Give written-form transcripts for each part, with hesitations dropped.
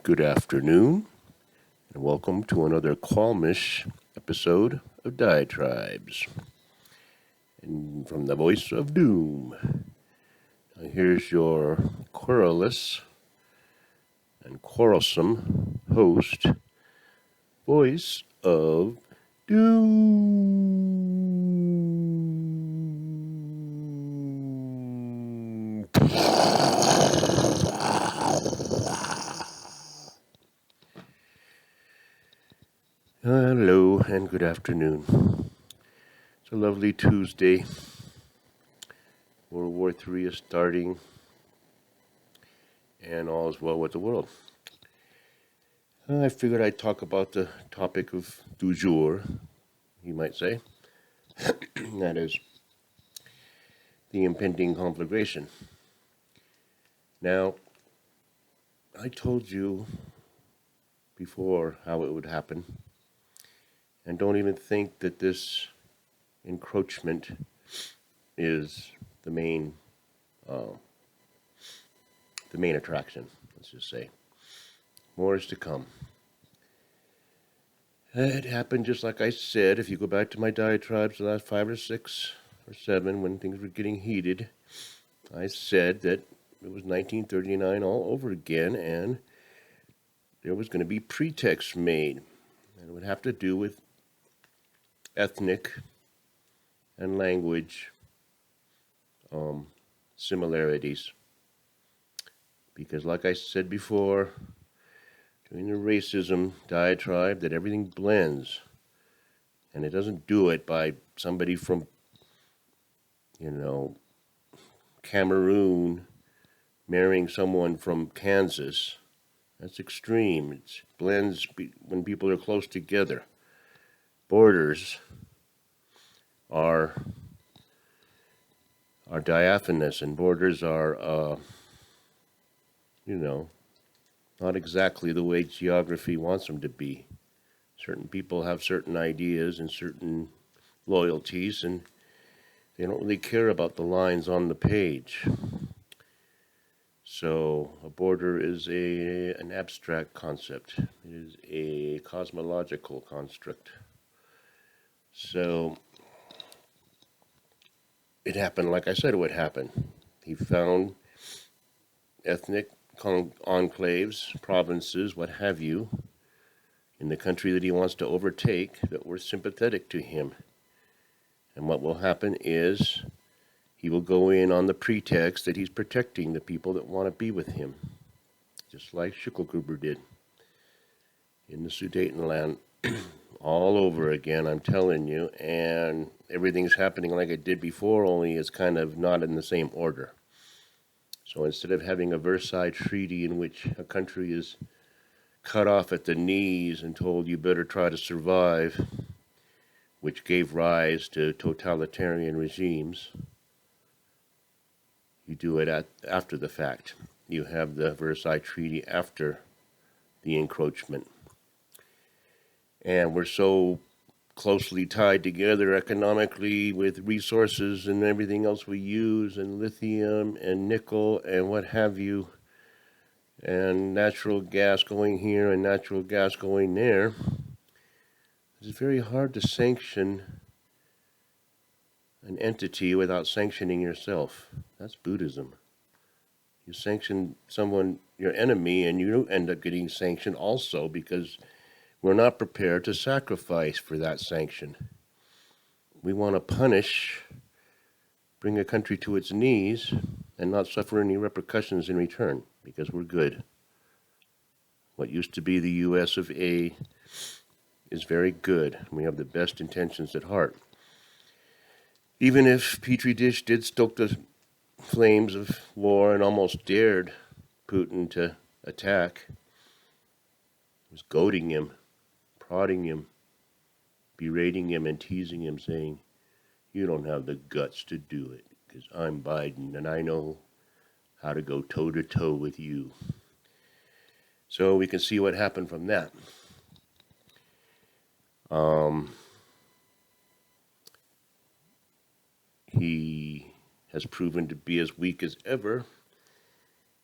Good afternoon, and welcome to another Qualmish episode of Diatribes. And from the voice of doom, now here's your querulous and quarrelsome host, voice of doom. Hello and good afternoon. It's a lovely Tuesday. World War III is starting, and all is well with the world. I figured I'd talk about the topic of du jour, you might say. That is the impending conflagration. Now, I told you before how it would happen, and don't even think that this encroachment is the main attraction, let's just say. More is to come. It happened just like I said. If you go back to my diatribes the last 5 or 6 or 7, when things were getting heated, I said that it was 1939 all over again, and there was going to be pretexts made. And it would have to do with ethnic and language similarities. Because like I said before, during the racism diatribe, that everything blends. And it doesn't do it by somebody from, Cameroon marrying someone from Kansas. That's extreme. It blends when people are close together. Borders are diaphanous, and borders are, not exactly the way geography wants them to be. Certain people have certain ideas and certain loyalties, and they don't really care about the lines on the page. So a border is an abstract concept. It is a cosmological construct. So it happened like I said it would happen. He found ethnic enclaves, provinces, what have you, in the country that he wants to overtake that were sympathetic to him. And what will happen is he will go in on the pretext that he's protecting the people that want to be with him, just like Schicklgruber did in the Sudetenland. All over again, I'm telling you, and everything's happening like it did before, only it's kind of not in the same order. So instead of having a Versailles Treaty in which a country is cut off at the knees and told you better try to survive, which gave rise to totalitarian regimes, you do it after the fact. You have the Versailles Treaty after the encroachment. And we're so closely tied together economically with resources and everything else we use, and lithium and nickel and what have you, and natural gas going here and natural gas going there. It's very hard to sanction an entity without sanctioning yourself. That's Buddhism. You sanction someone, your enemy, and you end up getting sanctioned also because we're not prepared to sacrifice for that sanction. We want to punish, bring a country to its knees, and not suffer any repercussions in return because we're good. What used to be the US of A is very good. We have the best intentions at heart. Even if Petri dish did stoke the flames of war and almost dared Putin to attack, was goading him, prodding him, berating him and teasing him, saying, you don't have the guts to do it because I'm Biden and I know how to go toe-to-toe with you. So we can see what happened from that. He has proven to be as weak as ever,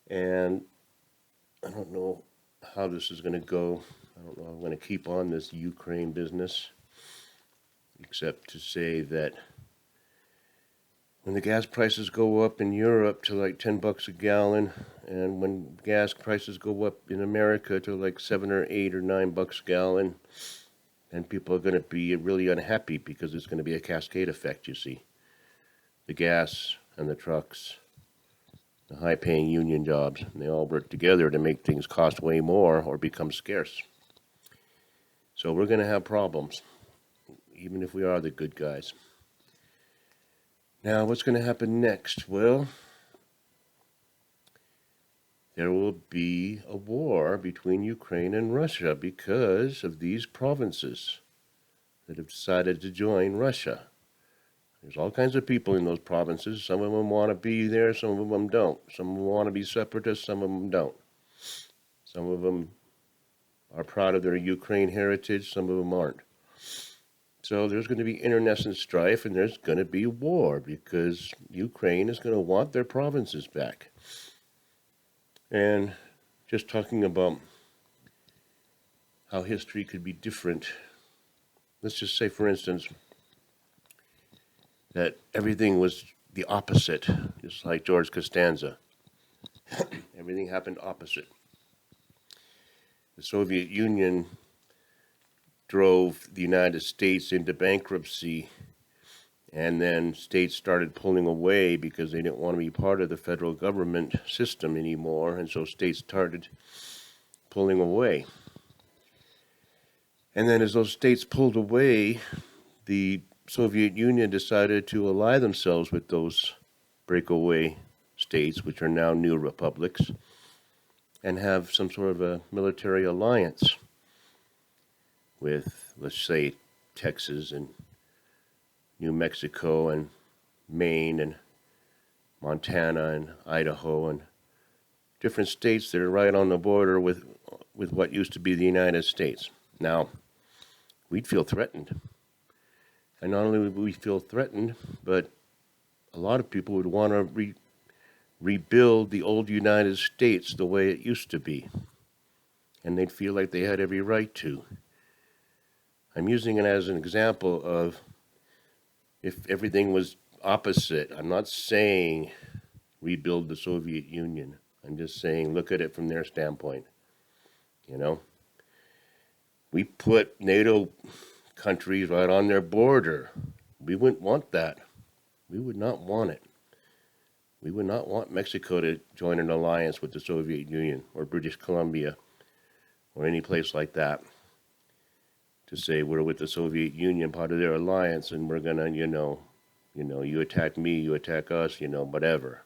and I don't know how this is going to go. I don't know. I'm going to keep on this Ukraine business, except to say that when the gas prices go up in Europe to like $10 a gallon, and when gas prices go up in America to like $7 or $8 or $9 a gallon, and people are going to be really unhappy because it's going to be a cascade effect, you see. The gas and the trucks, the high-paying union jobs, and they all work together to make things cost way more or become scarce. So we're going to have problems, even if we are the good guys. Now, what's going to happen next? Well, there will be a war between Ukraine and Russia because of these provinces that have decided to join Russia. There's all kinds of people in those provinces. Some of them want to be there, some of them don't. Some of them want to be separatists, some of them don't. Some of them are proud of their Ukraine heritage, some of them aren't. So there's going to be internecine strife, and there's going to be war because Ukraine is going to want their provinces back. And just talking about how history could be different, let's just say, for instance, that everything was the opposite, just like George Costanza. Everything happened opposite. The Soviet Union drove the United States into bankruptcy, and then states started pulling away because they didn't want to be part of the federal government system anymore, and so states started pulling away. And then as those states pulled away, the Soviet Union decided to ally themselves with those breakaway states, which are now new republics, and have some sort of a military alliance with, let's say, Texas and New Mexico and Maine and Montana and Idaho and different states that are right on the border with what used to be the United States. Now, we'd feel threatened. And not only would we feel threatened, but a lot of people would want to rebuild the old United States the way it used to be. And they'd feel like they had every right to. I'm using it as an example of if everything was opposite. I'm not saying rebuild the Soviet Union. I'm just saying look at it from their standpoint. You know? We put NATO countries right on their border. We wouldn't want that. We would not want it. We would not want Mexico to join an alliance with the Soviet Union or British Columbia or any place like that. To say we're with the Soviet Union, part of their alliance, and we're gonna, you attack me, you attack us, whatever.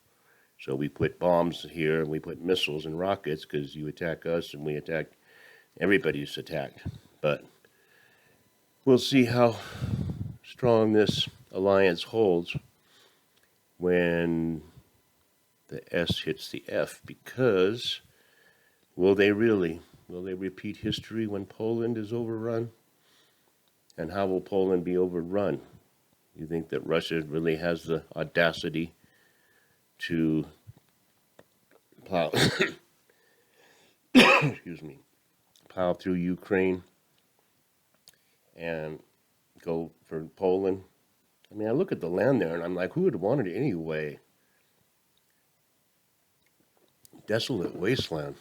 So we put bombs here, and we put missiles and rockets because you attack us, and we attack. Everybody's attacked. But we'll see how strong this alliance holds when the S hits the F, because will they really? Will they repeat history when Poland is overrun? And how will Poland be overrun? You think that Russia really has the audacity to plow, plow through Ukraine and go for Poland? I mean, I look at the land there and I'm like, who would want it anyway? Desolate wasteland.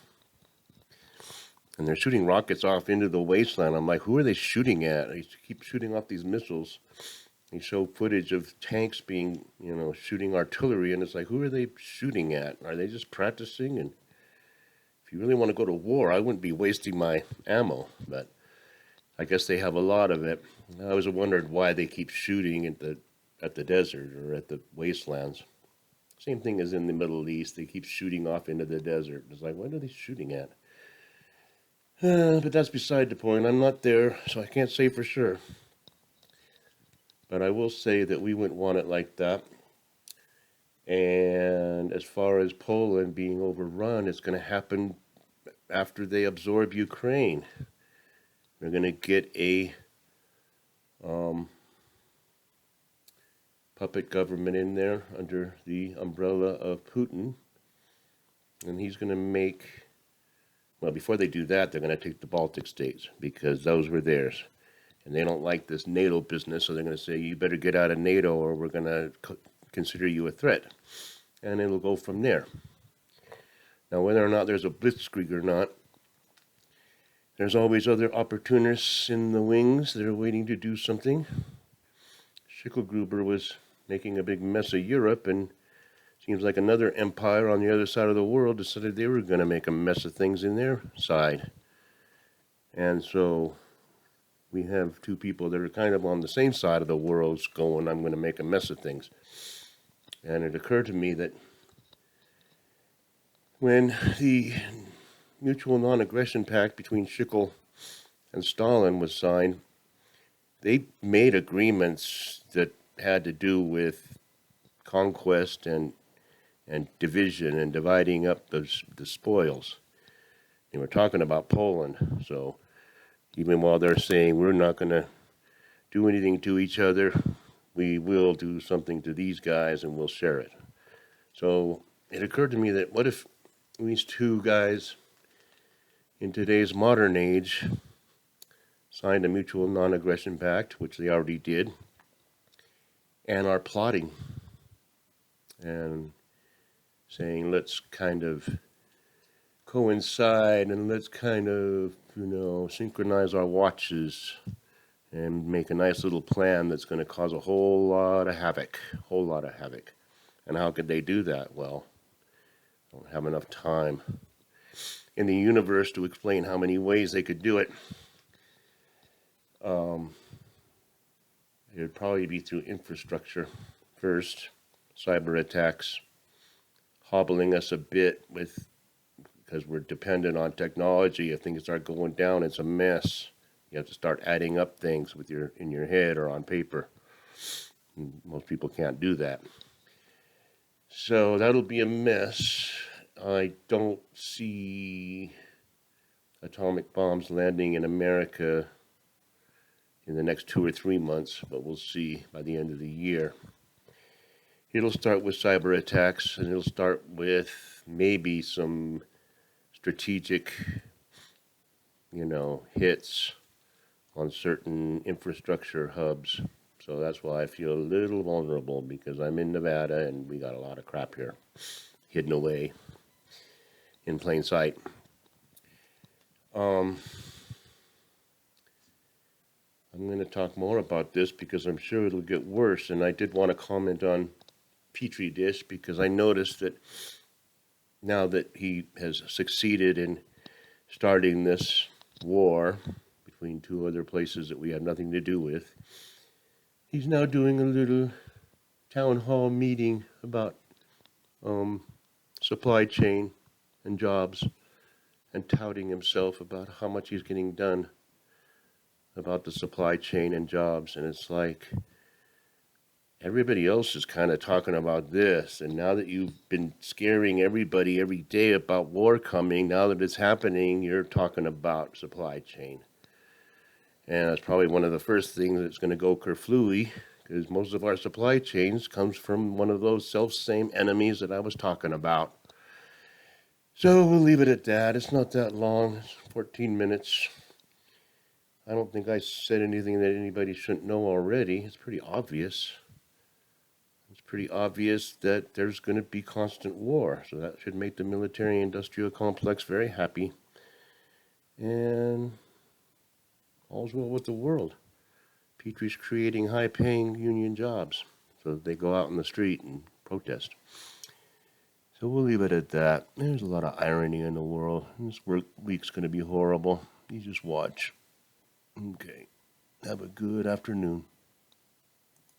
And they're shooting rockets off into the wasteland. I'm like, who are they shooting at? They keep shooting off these missiles. They show footage of tanks being, shooting artillery, and it's like, who are they shooting at? Are they just practicing? And if you really want to go to war, I wouldn't be wasting my ammo, but I guess they have a lot of it. I always wondered why they keep shooting at the desert or at the wastelands. Same thing as in the Middle East. They keep shooting off into the desert. It's like, what are they shooting at? But that's beside the point. I'm not there, so I can't say for sure. But I will say that we wouldn't want it like that. And as far as Poland being overrun, it's going to happen after they absorb Ukraine. They're going to get a puppet government in there under the umbrella of Putin. And he's going to make Well, before they do that, they're going to take the Baltic states because those were theirs. And they don't like this NATO business, so they're going to say, you better get out of NATO or we're going to consider you a threat. And it'll go from there. Now, whether or not there's a blitzkrieg or not, there's always other opportunists in the wings that are waiting to do something. Schicklgruber was making a big mess of Europe, and seems like another empire on the other side of the world decided they were going to make a mess of things in their side. And so we have two people that are kind of on the same side of the world going, I'm going to make a mess of things. And it occurred to me that when the Mutual Non-Aggression Pact between Schickel and Stalin was signed, they made agreements that had to do with conquest and division and dividing up the spoils. And we're talking about Poland, so even while they're saying we're not going to do anything to each other, we will do something to these guys and we'll share it. So it occurred to me that what if these two guys in today's modern age signed a mutual non-aggression pact, which they already did, and are plotting and saying, let's kind of coincide and let's kind of, synchronize our watches and make a nice little plan that's going to cause a whole lot of havoc. And how could they do that? Well, I don't have enough time in the universe to explain how many ways they could do it. It would probably be through infrastructure first, cyber attacks, hobbling us a bit because we're dependent on technology. If things start going down, it's a mess. You have to start adding up things in your head or on paper. And most people can't do that. So that'll be a mess. I don't see atomic bombs landing in America in the next 2 or 3 months, but we'll see by the end of the year. It'll start with cyber attacks, and it'll start with maybe some strategic, hits on certain infrastructure hubs. So that's why I feel a little vulnerable, because I'm in Nevada and we got a lot of crap here hidden away in plain sight. I'm going to talk more about this because I'm sure it'll get worse, and I did want to comment on Petri dish because I noticed that now that he has succeeded in starting this war between two other places that we have nothing to do with, he's now doing a little town hall meeting about supply chain and jobs and touting himself about how much he's getting done about the supply chain and jobs. And it's like everybody else is kind of talking about this, and now that you've been scaring everybody every day about war coming, now that it's happening, you're talking about supply chain. And that's probably one of the first things that's going to go kerflooey, because most of our supply chains comes from one of those self-same enemies that I was talking about. So we'll leave it at that. It's not that long. It's 14 minutes. I don't think I said anything that anybody shouldn't know already. It's pretty obvious. It's pretty obvious that there's going to be constant war. So that should make the military-industrial complex very happy. And all's well with the world. Petri's creating high-paying union jobs so that they go out in the street and protest. So we'll leave it at that. There's a lot of irony in the world. This week's going to be horrible. You just watch. Okay. Have a good afternoon.